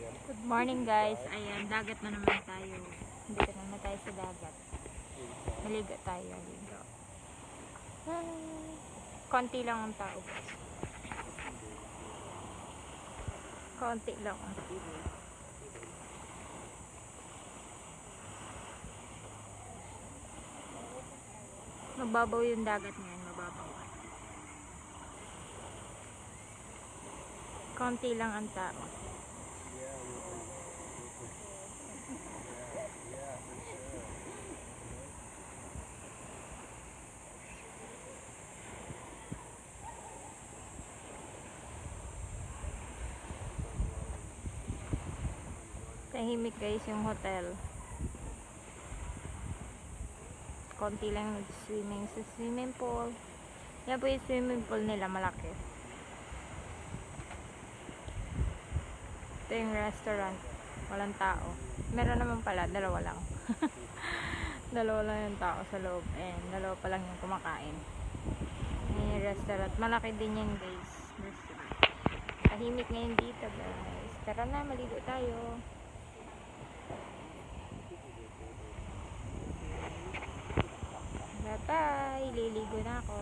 Good morning guys. Ayan, dagat na naman tayo. Dito na naman tayo sa dagat. Maligo tayo. Ligo. Konti lang ang tao guys. Konti lang ang tao. Mababaw yung dagat ngayon. Mababaw. Konti lang ang tao. Tahimik guys yung hotel. Konti lang nag-swimming sa swimming pool. Yan po yung swimming pool nila, malaki. Ito yung restaurant. Walang tao. Meron naman pala, dalawa lang. Dalawa lang yung tao sa loob. And dalawa pa lang yung kumakain. Yan yung restaurant. Malaki din yan guys. Restaurant. Tahimik ngayon dito guys. Tara na, maligo tayo. Bye-bye! Liligo na ako.